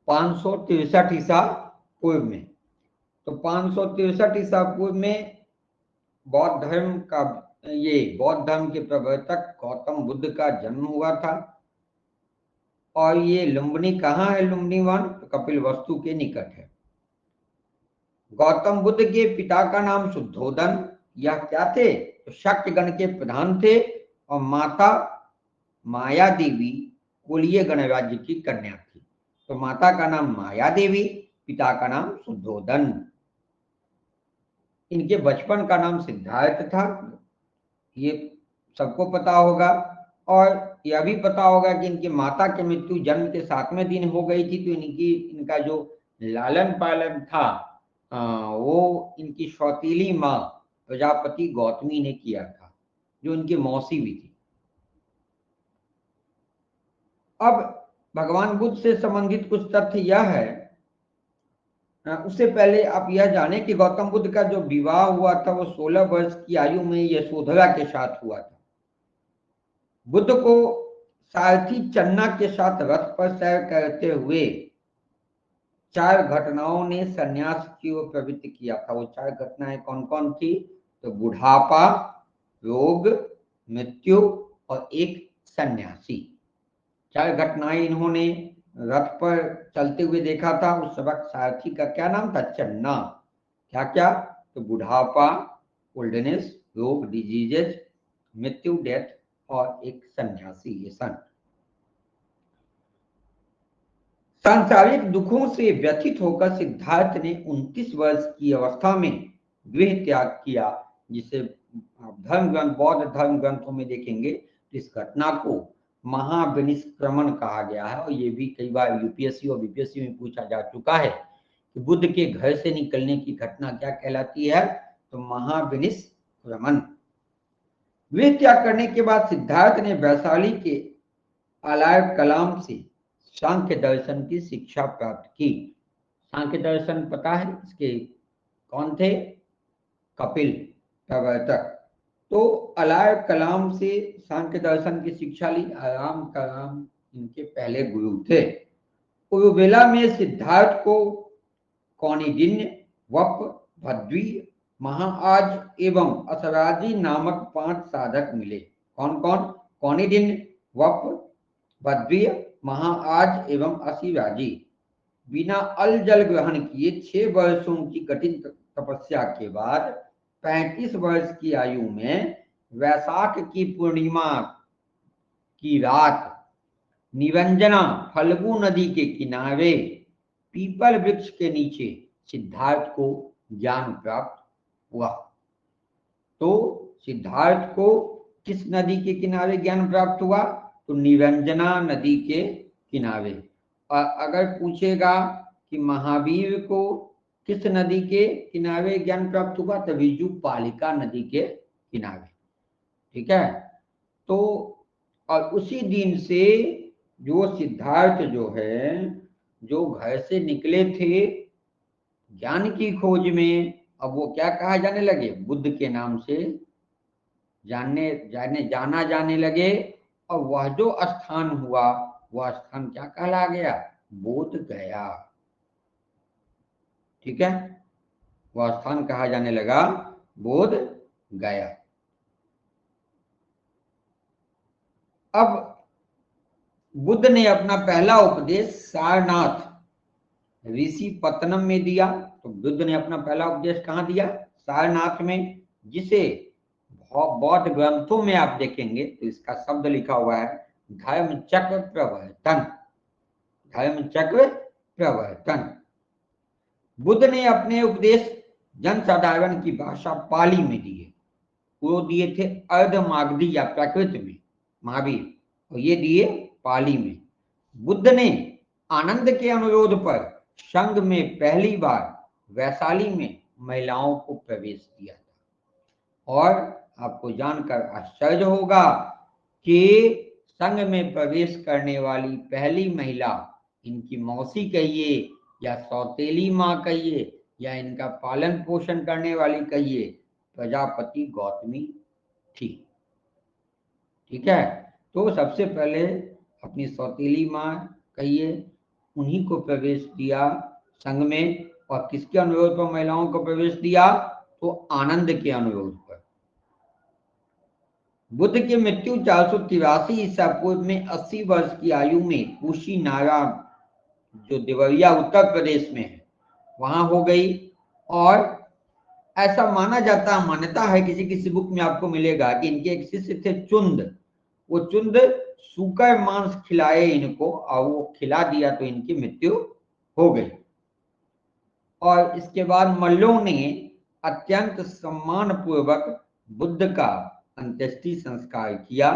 563 ईसा पूर्व में। तो 563 ईसा पूर्व में बौद्ध धर्म का ये बौद्ध धर्म के प्रवर्तक गौतम बुद्ध का जन्म हुआ था। और ये लुम्बिनी कहाँ है? लुम्बिनी वन तो कपिलवस्तु के निकट है। गौतम बुद्ध के पिता का नाम शुद्धोदन, यह क्या थे? तो शक्तगण के प्रधान थे। और माता माया देवी कोलीय गणराज्य की कन्या थी। तो माता का नाम माया देवी, पिता का नाम शुद्धोदन। इनके बचपन का नाम सिद्धार्थ था, ये सबको पता होगा। और यह भी पता होगा कि इनकी माता की मृत्यु जन्म के 7वें दिन हो गई थी। तो इनका जो लालन पालन था वो इनकी सौतीली माँ प्रजापति गौतमी ने किया था, जो इनकी मौसी भी थी। अब भगवान बुद्ध से संबंधित कुछ तथ्य यह है, उससे पहले आप यह जाने कि गौतम बुद्ध का जो विवाह हुआ था वो 16 वर्ष की आयु में यशोधरा के साथ हुआ था। बुद्ध को सारथी चन्ना के साथ रथ पर सैर करते हुए 4 घटनाओं ने सन्यास की ओर प्रवृत्त किया था। वो 4 घटनाएं कौन कौन थी? तो बुढ़ापा, रोग, मृत्यु और एक सन्यासी। 4 घटनाएं इन्होंने रथ पर चलते हुए देखा था। उस वक्त सारथी का क्या नाम था? चन्ना। क्या क्या? तो बुढ़ापा, ओल्डनेस, रोग, डिजीजेज, मृत्यु, डेथ, और एक सन्यासी, ये सन। सांसारिक दुखों से व्यथित होकर सिद्धार्थ ने 29 वर्ष की अवस्था में गृह त्याग किया, जिसे धर्म ग्रंथ, बौद्ध धर्म ग्रंथों में देखेंगे। इस घटना को महाविनिष्क्रमण कहा गया है। और ये भी कई बार यूपीएससी और बीपीएससी में पूछा जा चुका है कि बुद्ध के घर से निकलने की घटना क्या कहलाती है? तो महाविनिष्क्रमण। गृह त्याग करने के बाद सिद्धार्थ ने वैशाली के आलय कलाम से सांख्य दर्शन की शिक्षा प्राप्त की। सांख्य दर्शन पता है इसके कौन थे? कपिल प्रवर्तक। तो अलाय कलाम से सांख्य दर्शन की शिक्षा ली। आराम कलाम इनके पहले गुरु थे। उरुवेला में सिद्धार्थ को कौनिडिन्य, वप, भद्वी, महाआज एवं असराजी नामक 5 साधक मिले। कौन कौन? कौनिडिन्य, वप, भद्वीय, महाआज एवं असिराजी। बिना अल जल ग्रहण किए 6 वर्षों की कठिन तपस्या के बाद 35 वर्ष की आयु में वैशाख की पूर्णिमा की रात निरंजना फल्गु नदी के किनारे पीपल वृक्ष के नीचे सिद्धार्थ को ज्ञान प्राप्त हुआ। तो सिद्धार्थ को किस नदी के किनारे ज्ञान प्राप्त हुआ? तो निरंजना नदी के किनारे। और अगर पूछेगा कि महावीर को किस नदी के किनारे ज्ञान प्राप्त हुआ? तो विजुपालिका नदी के किनारे। ठीक है। तो और उसी दिन से जो सिद्धार्थ जो है, जो घर से निकले थे ज्ञान की खोज में, अब वो क्या कहा जाने लगे? बुद्ध के नाम से जाना जाने लगे। और वह जो स्थान हुआ, वह स्थान क्या कहला गया? बोध गया। ठीक है, वह स्थान कहा जाने लगा बोध गया। अब बुद्ध ने अपना पहला उपदेश सारनाथ ऋषि पत्तनम में दिया। तो बुद्ध ने अपना पहला उपदेश कहाँ दिया? सारनाथ में, जिसे बौद्ध ग्रंथों में आप देखेंगे तो इसका शब्द लिखा हुआ है धर्म चक्र प्रवर्तन। धर्म चक्र प्रवर्तन। बुद्ध ने अपने उपदेश जनसाधारण की भाषा पाली में दिए। वो दिए थे अर्धमागधी या प्राकृत में महावीर, और ये दिए पाली में। बुद्ध ने आनंद के अनुरोध पर संघ में पहली बार वैशाली में महिलाओं को प्रवेश दिया था। और आपको जानकर आश्चर्य होगा कि संघ में प्रवेश करने वाली पहली महिला इनकी मौसी कहिए या सौतेली माँ कहिए या इनका पालन पोषण करने वाली कहिए, प्रजापति गौतमी थी। ठीक है। तो सबसे पहले अपनी सौतेली माँ कहिए, उन्हीं को प्रवेश दिया संघ में। और किसके अनुरोध पर महिलाओं को प्रवेश दिया? तो आनंद के अनुरोध पर। बुद्ध की मृत्यु 483 ईसा पूर्व में 80 वर्ष की आयु में कुशीनारा, जो देवरिया उत्तर प्रदेश में है, वहां हो गई। और ऐसा माना जाता है, मान्यता है, किसी किसी बुक में आपको मिलेगा कि इनके एक शिष्य थे चुंद। वो चुंद सूकर मांस खिलाए इनको और वो खिला दिया तो इनकी मृत्यु हो गई। और इसके बाद मल्लों ने अत्यंत सम्मान पूर्वक बुद्ध का अंत्येष्टि संस्कार किया।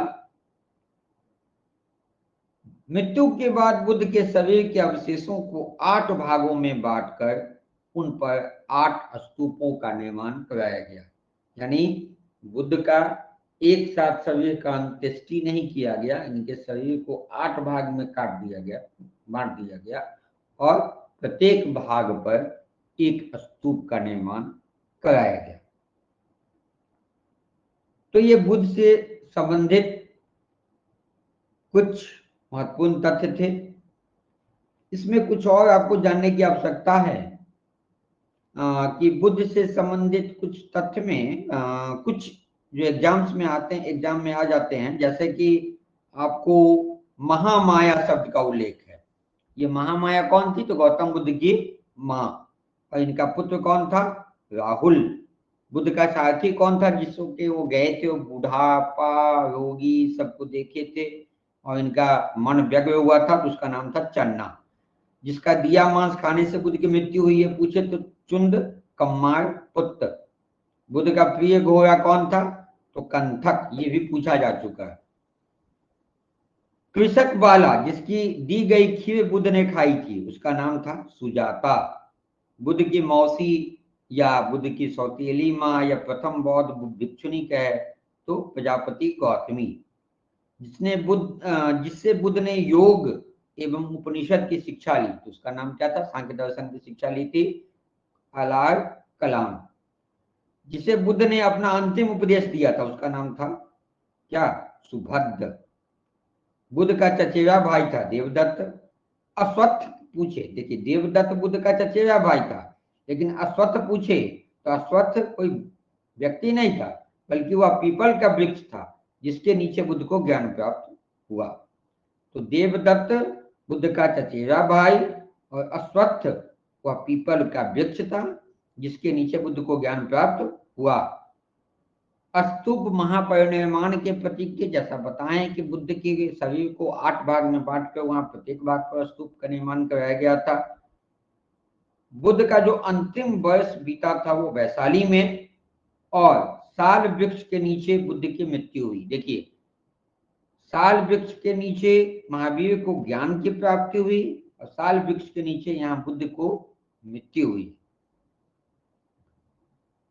मृत्यु के बाद बुद्ध के शरीर के अवशेषों को 8 भागों में बांटकर उन पर 8 स्तूपों का निर्माण कराया गया। यानी बुद्ध का एक साथ शरीर का अंत्येष्टि नहीं किया गया, इनके शरीर को 8 भाग में काट दिया गया, बांट दिया गया, और प्रत्येक भाग पर एक स्तूप का निर्माण कराया गया। तो ये बुद्ध से संबंधित कुछ महत्वपूर्ण तथ्य थे। इसमें कुछ और आपको जानने की आवश्यकता है कि बुद्ध से संबंधित कुछ तथ्य में कुछ जो एग्जाम्स में आते हैं, एग्जाम में आ जाते हैं, जैसे कि आपको महामाया शब्द का उल्लेख है। ये महामाया कौन थी? तो गौतम बुद्ध की माँ, और इनका पुत्र कौन था? राहुल। बुद्ध का सारथी कौन था जिसको के वो गए थे? वो बुढ़ापा, रोगी सबको देखे थे और इनका मन व्यग्र हुआ था, तो उसका नाम था चन्ना। जिसका दिया मांस खाने से बुद्ध की मृत्यु हुई है पूछे तो चुंद कम्मार पुत्र। बुद्ध का प्रिय घोड़ा कौन था? तो कंथक, ये भी पूछा जा चुका है। कृषक बाला, जिसकी दी गई खीर बुद्ध ने खाई थी, उसका नाम था सुजाता। बुद्ध की मौसी या बुद्ध की सौतेली माँ या प्रथम बौद्ध भिक्षुनी कहे तो प्रजापति गौतमी। जिससे बुद्ध ने योग एवं उपनिषद की शिक्षा ली, तो उसका नाम क्या था? सांख्य दर्शन की शिक्षा ली थी, अलार कलाम। जिसे बुद्ध ने अपना अंतिम उपदेश दिया था, उसका नाम था क्या? सुभद्र। बुद्ध का चचेरा भाई था देवदत्त। अश्वत्थ पूछे, देखिए देवदत्त बुद्ध का चचेरा भाई था, लेकिन अश्वत्थ पूछे तो अश्वत्थ कोई व्यक्ति नहीं था, बल्कि वह पीपल का वृक्ष था जिसके नीचे बुद्ध को ज्ञान प्राप्त हुआ। तो देवदत्त बुद्ध का चचेरा भाई और अश्वत्थ वह पीपल का वृक्ष था जिसके नीचे बुद्ध को ज्ञान प्राप्त हुआ। स्तूप महापरिनिर्वाण के प्रतीक के जैसा बताएं कि बुद्ध के शरीर को 8 भाग में बांटकर वहां प्रत्येक भाग पर स्तूप का निर्माण कराया गया था। बुद्ध का जो अंतिम वर्ष बीता था वो वैशाली में, और साल वृक्ष के नीचे बुद्ध की मृत्यु हुई। देखिए, साल वृक्ष के नीचे महावीर को ज्ञान की प्राप्ति हुई और साल वृक्ष के नीचे यहाँ बुद्ध को मृत्यु हुई।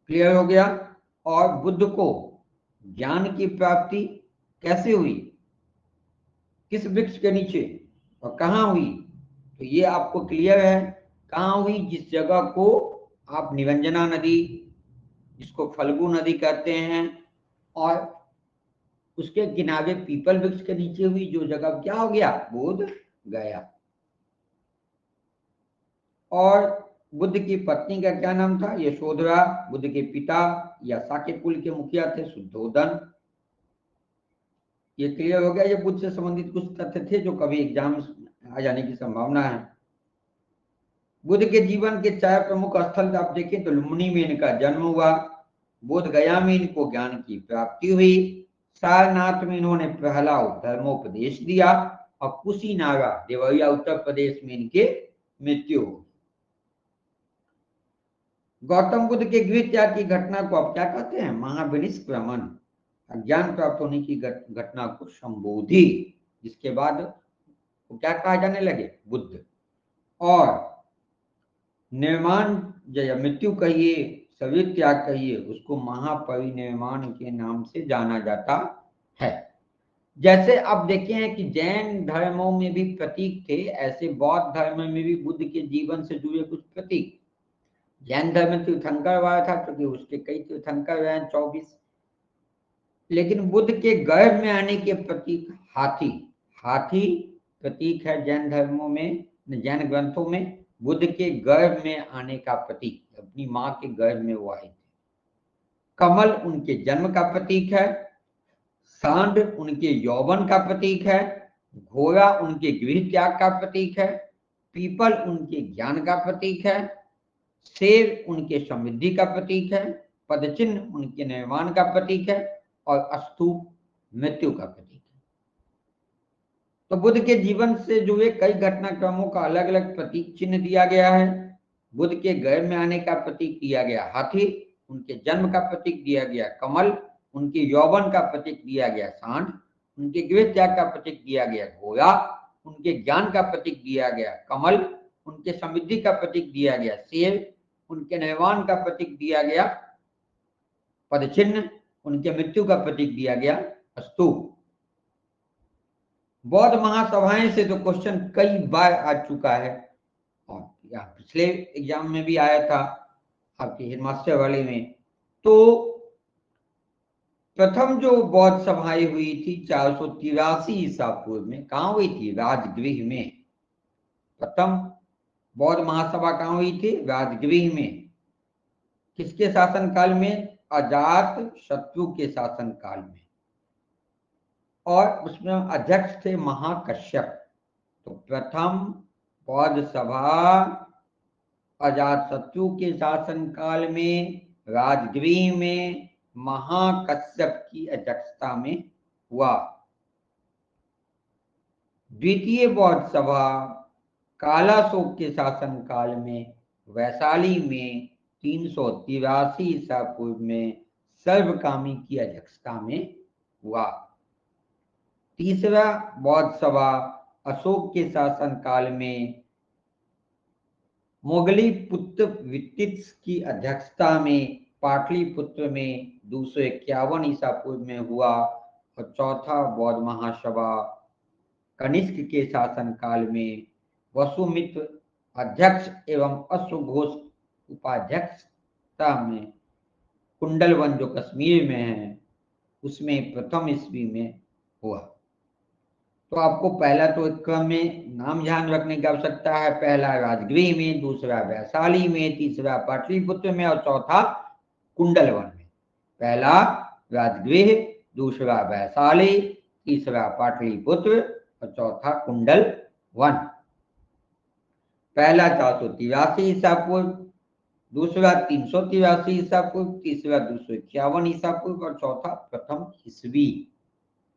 क्लियर हो गया? और बुद्ध को ज्ञान की प्राप्ति कैसे हुई, किस वृक्ष के नीचे और कहाँ हुई, तो ये आपको क्लियर है। कहाँ हुई? जिस जगह को आप निरंजना नदी, जिसको फल्गु नदी कहते हैं, और उसके किनारे पीपल वृक्ष के नीचे हुई, जो जगह क्या हो गया? बोध गया। और बुद्ध की पत्नी का क्या नाम था? यशोधरा। बुद्ध के पिता या साके कुल के मुखिया थे शुद्धोधन। ये क्लियर हो गया। ये बुद्ध से संबंधित कुछ तथ्य थे जो कभी एग्जाम आ जाने की संभावना है। बुद्ध के जीवन के 4 प्रमुख स्थल आप देखें तो लुम्बिनी में इनका जन्म हुआ, बोध गया में इनको ज्ञान की प्राप्ति हुई, सारनाथ में इन्होंने पहला धर्मोपदेश दिया, और कुशीनारा देवरिया उत्तर प्रदेश में इनके मृत्यु हो। गौतम बुद्ध के गृह त्याग की घटना को आप क्या कहते हैं? महाविनिष्क्रमण। ज्ञान प्राप्त होने की घटना को संबोधि, जिसके बाद वो क्या कहा जाने लगे? बुद्ध। और निर्माण या मृत्यु कहिए, शरीर त्याग कहिए, उसको महापरिनिर्वाण के नाम से जाना जाता है। जैसे आप देखे हैं कि जैन धर्मों में भी प्रतीक थे, ऐसे बौद्ध धर्म में भी बुद्ध के जीवन से जुड़े कुछ प्रतीक। जैन धर्म में तीर्थंकर वाला था क्योंकि उसके कई तीर्थंकर हैं 24, लेकिन बुद्ध के गर्भ में आने के प्रतीक हाथी, हाथी प्रतीक है जैन धर्मों में, जैन ग्रंथों में बुद्ध के गर्भ में आने का प्रतीक, अपनी मां के गर्भ में वो आए थे। कमल उनके जन्म का प्रतीक है। सांड उनके यौवन का प्रतीक है, घोड़ा उनके गृह त्याग का प्रतीक है, पीपल उनके ज्ञान का प्रतीक है, शेर उनके समृद्धि का प्रतीक है, पदचिन्ह उनके निर्माण का प्रतीक है और स्तूप मृत्यु का प्रतीक है। तो बुद्ध के जीवन से जुड़े कई घटनाक्रमों का अलग अलग प्रतीक चिन्ह दिया गया है। बुद्ध के घर में आने का प्रतीक दिया गया हाथी, उनके जन्म का प्रतीक दिया गया कमल, उनके यौवन का प्रतीक दिया गया सांड, उनके गृह त्याग का प्रतीक दिया गया घोड़ा, उनके ज्ञान का प्रतीक दिया गया कमल, उनके समृद्धि का प्रतीक दिया गया शेर, उनके निर्वाण का प्रतीक दिया गया पदचिन्ह, उनके मृत्यु का प्रतीक दिया गया स्तूप। बौद्ध महासभाएं से तो क्वेश्चन कई बार आ चुका है और पिछले एग्जाम में भी आया था आपके हेडमास्टर वाले में। तो प्रथम जो बौद्ध सभाएं हुई थी 483 ईसा पूर्व में, कहाँ हुई थी? राजगृह में। प्रथम बौद्ध महासभा कहाँ हुई थी? राजगृह में। किसके शासनकाल में? अजात शत्रु के शासनकाल में, और उसमें अध्यक्ष थे महाकश्यप। तो प्रथम बौद्ध सभा अजातशत्रु के शासनकाल में राजगृह में महाकश्यप की अध्यक्षता में हुआ। द्वितीय बौद्ध सभा कालाशोक के शासनकाल में वैशाली में 383 ईसा पूर्व में सर्वकामी की अध्यक्षता में हुआ। तीसरा बौद्ध सभा अशोक के शासनकाल में मोगली पुत्र वितित्स की अध्यक्षता में पाटलिपुत्र में 251 ईसा पूर्व में हुआ। और चौथा बौद्ध महासभा कनिष्क के शासनकाल में वसुमित्र अध्यक्ष एवं अश्वघोष उपाध्यक्षता में कुंडलवन जो कश्मीर में है उसमें प्रथम ईस्वी में हुआ। तो आपको पहला तो एक क्रम में नाम ध्यान रखने की आवश्यकता है। पहला राजगृह में, दूसरा वैशाली में, तीसरा पाटलिपुत्र में और चौथा कुंडलवन में। पहला राजगृह, दूसरा वैशाली, तीसरा पाटलिपुत्र और चौथा कुंडलवन। पहला 483 ईसा पूर्व, दूसरा 383 ईसा पूर्व, तीसरा 251 ईसा पूर्व और चौथा प्रथम ईस्वी।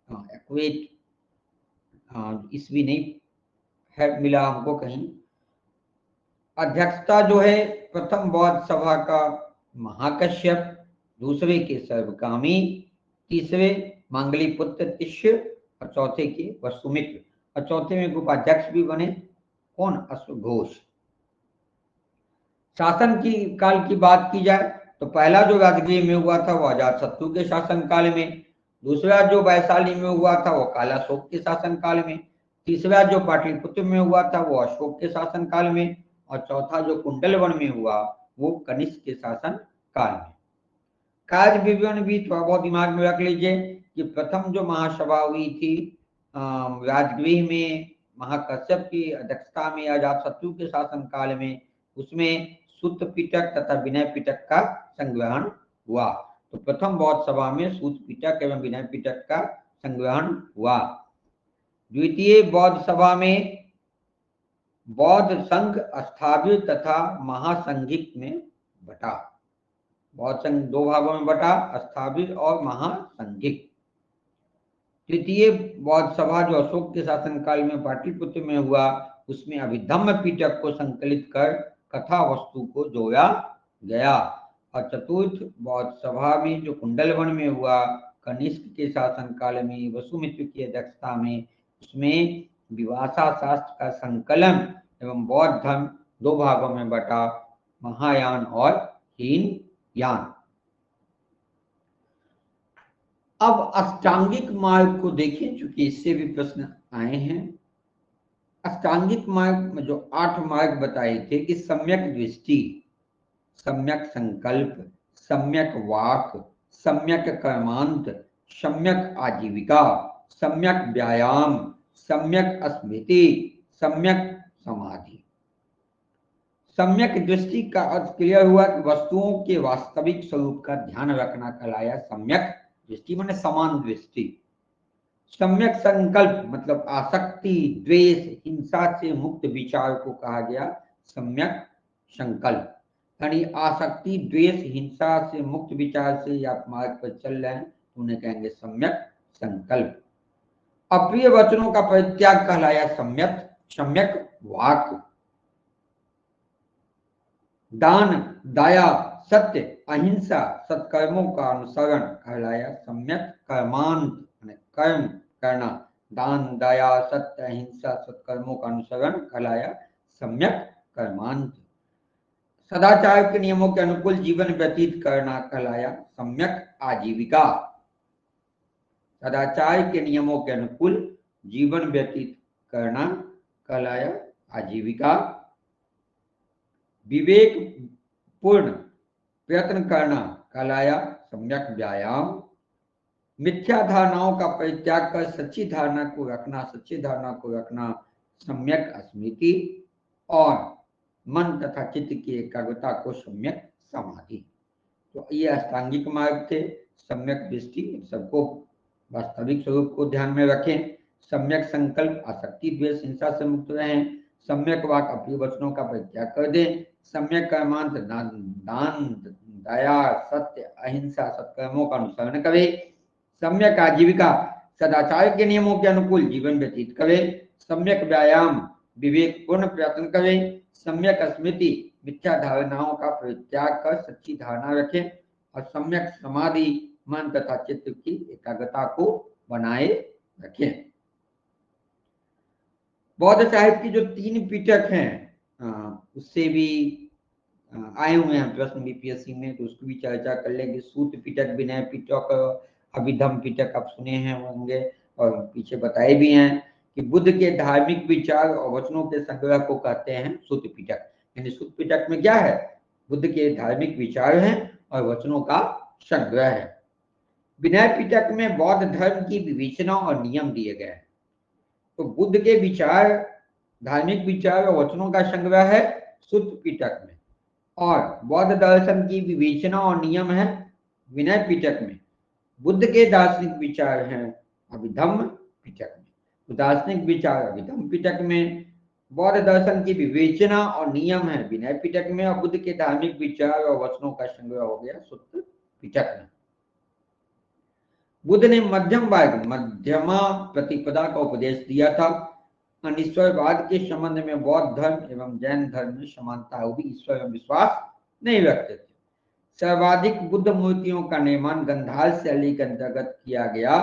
एक्वेट ईस्वी नहीं है मिला हमको कहीं। अध्यक्षता जो है प्रथम बौद्ध सभा का महाकश्यप, दूसरे के सर्वकामी, तीसरे मांगलीपुत्र तिष्य और चौथे के वसुमित्र और चौथे में उपाध्यक्ष भी बने कौन? अश्वघोष। शासन की काल की बात की जाए तो पहला जो राजगृह में हुआ था वो अजातशत्रु के शासनकाल में, दूसरा जो वैशाली में हुआ था वो कालाशोक के शासनकाल में, तीसरा जो पाटलिपुत्र में हुआ था वो अशोक के शासनकाल में और चौथा जो कुंडलवन में हुआ वो कनिष्क के शासनकाल में। कार्य विवरण भी थोड़ा बहुत दिमाग में रख लीजिए कि प्रथम जो महासभा हुई थी राजगृह में महाकश्यप की अध्यक्षता में अजातशत्रु के शासनकाल में, उसमें सूत्र पिटक तथा विनय पिटक का संग्रहण हुआ। तो प्रथम बौद्ध सभा में सूत्र पिटक एवं विनय पिटक का संग्रहण हुआ। द्वितीय बौद्ध सभा में बौद्ध संघ स्थापित तथा महासंघिक में बटा। बौद्ध संघ दो भागों में बटा, स्थापित और महासंघिक। तृतीय बौद्ध सभा जो अशोक के शासनकाल में पाटलिपुत्र में हुआ उसमें अभिधम्म पिटक को संकलित कर कथा वस्तु को जोड़ा गया। और चतुर्थ बौद्ध सभा में जो कुंडलवन में हुआ कनिष्क के शासनकाल में वसुमित्र की अध्यक्षता में, उसमें विभाषा शास्त्र का संकलन एवं बौद्ध धर्म दो भागों में बटा, महायान और हीनयान। अब अष्टांगिक मार्ग को देखें, चूंकि इससे भी प्रश्न आए हैं। अष्टांगिक मार्ग में जो 8 मार्ग बताए थे कि सम्यक दृष्टि, सम्यक संकल्प, सम्यक वाक, सम्यक कर्मांत, सम्यक आजीविका, सम्यक व्यायाम, सम्यक स्मृति, सम्यक समाधि। सम्यक दृष्टि का अर्थ क्लियर हुआ कि वस्तुओं के वास्तविक स्वरूप का ध्यान रखना कहलाया सम्यक दृष्टि, माने समान दृष्टि। सम्यक संकल्प मतलब आसक्ति, द्वेष, हिंसा से मुक्त विचार को कहा गया सम्यक संकल्प। यानी आसक्ति, द्वेष, हिंसा से मुक्त विचार से आप मार्ग पर चल रहे हैं तो उन्हें कहेंगे सम्यक संकल्प। अप्रिय वचनों का परित्याग कहलाया सम्यक सम्यक वाक्य। दान, दया, सत्य, अहिंसा, सत्कर्मों का अनुसरण कहलाया सम्यक कर्मांत। कर्म करना, दान, दया, सत्य, अहिंसा, सत्कर्मों का अनुसरण कहलाया सम्यक कर्मांत। सदाचार के नियमों के अनुकूल जीवन व्यतीत करना कहलाया सम्यक आजीविका। सदाचार के नियमों के अनुकूल जीवन व्यतीत करना कहलाया आजीविका। विवेक पूर्ण प्रयत्न करना कहलाया सम्यक व्यायाम। मिथ्या धारणाओं का परित्याग कर सच्ची धारणा को रखना, सच्ची धारणा को रखना सम्यक स्मृति। और मन तथा चित्त की एकाग्रता को सम्यक समाधि। तो ये अष्टांगिक मार्ग थे। सम्यक दृष्टि, सबको वास्तविक स्वरूप को ध्यान में रखें। सम्यक संकल्प, आसक्ति, द्वेष, हिंसा से मुक्त रहें। सम्यक वाक, अप्रिय वचनों का परित्याग कर दें। सम्यक कर्मांत, दान, दया, सत्य, अहिंसा, सत्कर्मों का अनुसरण करें। सम्यक आजीविका, सदाचार के नियमों के अनुकूल जीवन व्यतीत करें। सम्यक व्यायाम, विवेक पूर्ण प्रयत्न करें। सम्यक स्मृति, मिथ्या धारणाओं का परित्याग कर सच्ची धारणा रखें। और सम्यक समाधि, मन तथा चित्त की एकाग्रता को बनाए रखें। बौद्ध साहित्य की जो 3 पिटक हैं उससे भी आए हुए हैं प्रश्न बीपीएससी में, तो उसकी भी चर्चा कर लेंगे। सूत पिटक, विनय पिटक, अभिधम पिटक आप सुने हैं होंगे और पीछे बताए भी हैं कि बुद्ध के धार्मिक विचार और वचनों के संग्रह को कहते हैं सूत पिटक। यानी सूत पिटक में क्या है? बुद्ध के धार्मिक विचार हैं और वचनों का संग्रह है। विनय पिटक में बौद्ध धर्म की विवेचना और नियम दिए गए हैं। तो बुद्ध के विचार, धार्मिक विचार और वचनों का संग्रह है सूत पिटक में, और बौद्ध दर्शन की विवेचना और नियम है विनय पिटक में। बुद्ध के दार्शनिक विचार हैं अभिधम्म पिटक में। तो दार्शनिक विचार अभिधम्म पिटक में, बौद्ध दर्शन की विवेचना और नियम है विनय पिटक में, और बुद्ध के धार्मिक विचार और वचनों का संग्रह हो गया सूत पिटक में। बुद्ध ने मध्यम मार्ग, मध्यमा प्रतिपदा का उपदेश दिया था। अनिश्वरवाद के संबंध में बौद्ध धर्म एवं जैन धर्म में समानता हुई ईश्वर में विश्वास नहीं रखते थे। सर्वाधिक बुद्ध मूर्तियों का निर्माण गंधार शैली के अंतर्गत किया गया,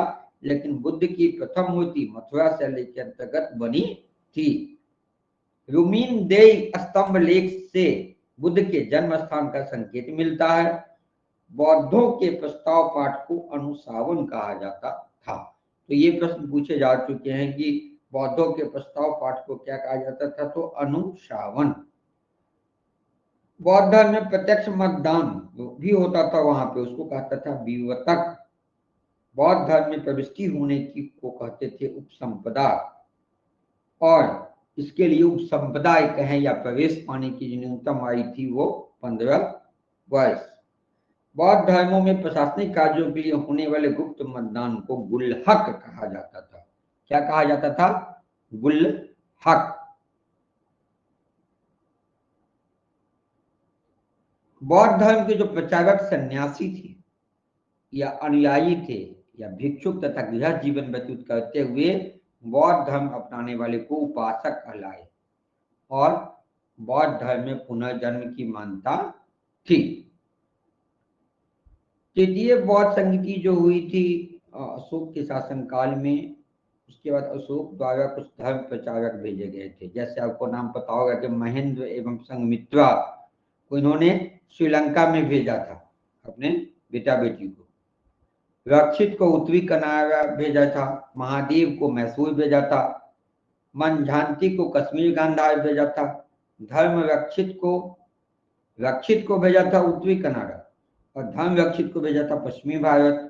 लेकिन बुद्ध की प्रथम मूर्ति मथुरा शैली के अंतर्गत बनी थी। रुमीन देई स्तंभ लेख से बुद्ध के जन्म स्थान का संकेत मिलता है। बौद्धों के प्रस्ताव पाठ को अनुशावन कहा जाता था। तो ये प्रश्न पूछे जा चुके हैं कि बौद्धों के प्रस्ताव पाठ को क्या कहा जाता था? तो अनुशावन। बौद्ध धर्म में प्रत्यक्ष मतदान भी होता था वहां पे, उसको कहता था विवतक। बौद्ध धर्म में प्रविष्टि होने की को कहते थे उपसंपदा, और इसके लिए उपसंपदा कहें या प्रवेश पाने की जो न्यूनतम आयु थी वो 15 वर्ष। बौद्ध धर्मों में प्रशासनिक कार्यों के लिए होने वाले गुप्त मतदान को गुल्हक कहा जाता था। क्या कहा जाता था? गुल्हक। बौद्ध धर्म के जो प्रचारक सन्यासी थे या अनुयायी थे या भिक्षुक तथा गृह जीवन व्यतीत करते हुए बौद्ध धर्म अपनाने वाले को उपासक कहलाए, और बौद्ध धर्म में पुनर्जन्म की मान्यता थी। तृतीय बौद्ध संगति जो हुई थी अशोक के शासनकाल में, उसके बाद अशोक द्वारा कुछ धर्म प्रचारक भेजे गए थे। जैसे आपको नाम पता होगा कि महेंद्र एवं संघमित्रा को इन्होंने श्रीलंका में भेजा था अपने बेटा बेटी को। रक्षित को उत्तरी कनारा भेजा था। महादेव को मैसूर भेजा था। मनझांती को कश्मीर गांधार भेजा था। धर्म रक्षित को भेजा था उत्तरी कनारा, और धर्म रक्षित को भेजा था पश्चिमी भारत।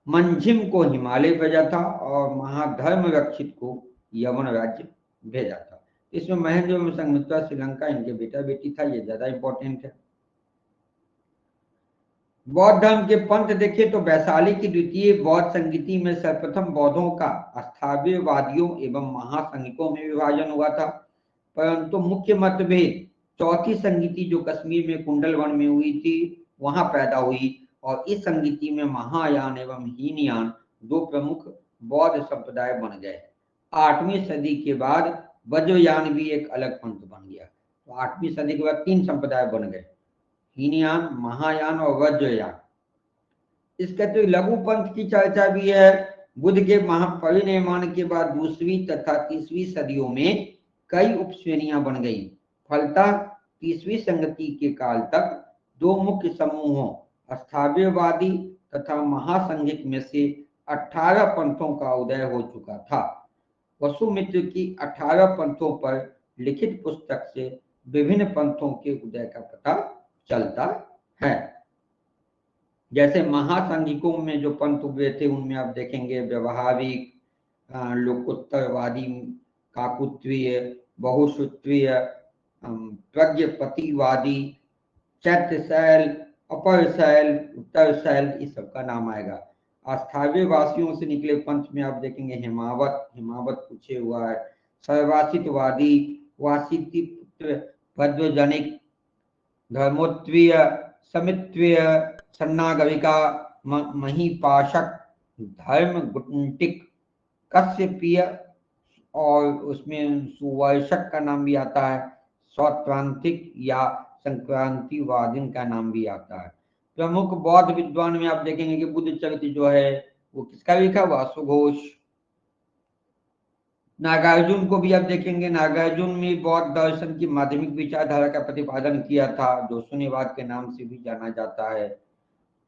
मंझिम को हिमालय भेजा था, और महाधर्म रक्षित को यवन राज्य भेजा था। इसमें महेंद्र एवं संघमित्रा श्रीलंका इनके बेटा बेटी था, ये ज्यादा इंपॉर्टेंट है। बौद्ध धर्म के पंथ देखें तो वैशाली की द्वितीय बौद्ध संगीति में सर्वप्रथम बौद्धों का स्थाव्यवादियों एवं महासंघिकों में विभाजन हुआ था, परंतु मुख्य मतभेद चौथी संगीति जो कश्मीर में कुंडलवन में हुई थी वहां पैदा हुई, और इस संगीति में महायान एवं हीनयान दो प्रमुख बौद्ध संप्रदाय बन गए। 8वीं सदी के बाद वज्रयान भी एक अलग पंथ बन गया। तो 8वीं सदी के बाद 3 संप्रदाय बन गए, हीनयान, महायान और वज्रयान। इसके तो लघु पंथ की चर्चा भी है। बुद्ध के महापरिनिर्वाण के बाद दूसरी तथा तीसरी सदियों में कई उपश्रेणियां बन गई। फलतः तीसरी संगति के काल तक दो मुख्य समूहों स्थाव्यवादी तथा महासंघिक में से 18 पंथों का उदय हो चुका था। वसुमित्र की 18 पंथों पर लिखित पुस्तक से विभिन्न पंथों के उदय का पता चलता है। जैसे महासंघिकों में जो पंथ उभरे थे उनमें आप देखेंगे व्यवहारिक, लोकोत्तरवादी, काकुत्वीय, बहुसूत्रीय, प्रज्ञपतिवादी, चैत्यशैल, अपर शैल, उत्तर शैल, इस सब का नाम आएगा। स्थाव्य वासियों से निकले पंथ में आप देखेंगे हिमावत पूछे हुआ है, सर्वासितवादी, वासितिपुत्र, वज्रजनिक, धर्मोत्वीय, समित्वीय, सन्नागरिका, महीपाशक, धर्म गुटिक, कश्यपीय, और उसमें सुवर्षक का नाम भी आता है, सौत्रांतिक या संक्रांतिवादी का नाम भी आता है। प्रमुख बौद्ध विद्वान में आप देखेंगे कि बुद्ध चरित्र जो है वो किसका लिखा, वासुघोष। नागार्जुन को भी आप देखेंगे, नागार्जुन में बौद्ध दर्शन की माध्यमिक विचारधारा का प्रतिपादन किया था, जो शून्यवाद के नाम से भी जाना जाता है।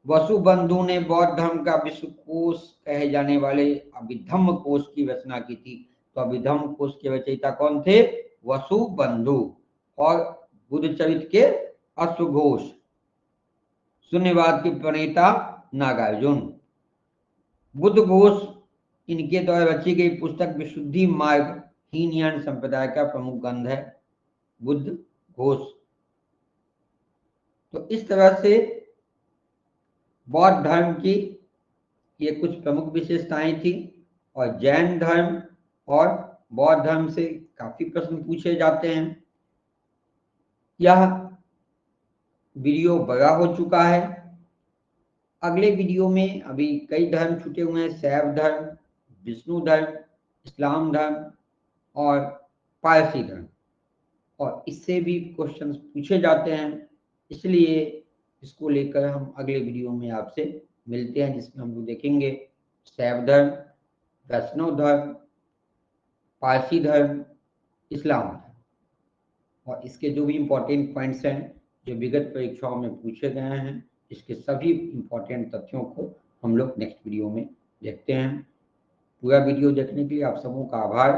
वसुबंधु ने बौद्ध धर्म का विश्वकोश कहे जाने वाले अभिधम्म कोश की रचना की थी। तो अभिधम्म कोश के रचयिता कौन थे, वसुबंधु। और बुद्ध चरित्र के अश्वघोष, शून्यवाद के प्रणेता नागार्जुन। बुद्ध घोष, इनके द्वारा रची गई पुस्तक विशुद्धि मार्ग हीनयान संप्रदाय का प्रमुख ग्रंथ है, बुद्ध घोष। तो इस तरह से बौद्ध धर्म की ये कुछ प्रमुख विशेषताएं थी। और जैन धर्म और बौद्ध धर्म से काफी प्रश्न पूछे जाते हैं। यह वीडियो बड़ा हो चुका है। अगले वीडियो में अभी कई धर्म छूटे हुए हैं, शैव धर्म, विष्णु धर्म, इस्लाम धर्म और पारसी धर्म, और इससे भी क्वेश्चन पूछे जाते हैं। इसलिए इसको लेकर हम अगले वीडियो में आपसे मिलते हैं, जिसमें हम लोग देखेंगे शैव धर्म, वैष्णव धर्म, पारसी धर्म, इस्लाम धर्म, और इसके जो भी इम्पोर्टेंट पॉइंट्स हैं जो विगत परीक्षाओं में पूछे गए हैं, इसके सभी इम्पोर्टेंट तथ्यों को हम लोग नेक्स्ट वीडियो में देखते हैं। पूरा वीडियो देखने के लिए आप सबों का आभार,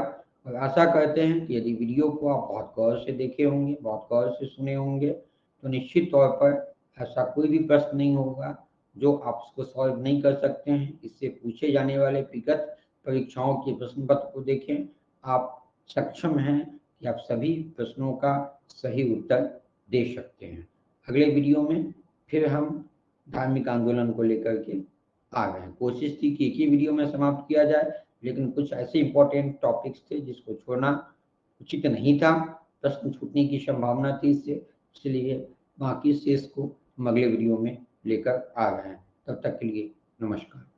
और आशा करते हैं कि यदि वीडियो को आप बहुत गौर से देखे होंगे, बहुत गौर से सुने होंगे, तो निश्चित तौर पर ऐसा कोई भी प्रश्न नहीं होगा जो आप उसको सॉल्व नहीं कर सकते हैं। इससे पूछे जाने वाले विगत परीक्षाओं के प्रश्न पत्र को देखें, आप सक्षम हैं कि आप सभी प्रश्नों का सही उत्तर दे सकते हैं। अगले वीडियो में फिर हम धार्मिक आंदोलन को लेकर के आ गए हैं। कोशिश थी कि एक ही वीडियो में समाप्त किया जाए, लेकिन कुछ ऐसे इंपॉर्टेंट टॉपिक्स थे जिसको छोड़ना उचित नहीं था, प्रश्न छूटने की संभावना थी इससे, इसलिए बाकी शेष को हम अगले वीडियो में लेकर आ गए हैं। तब तक के लिए नमस्कार।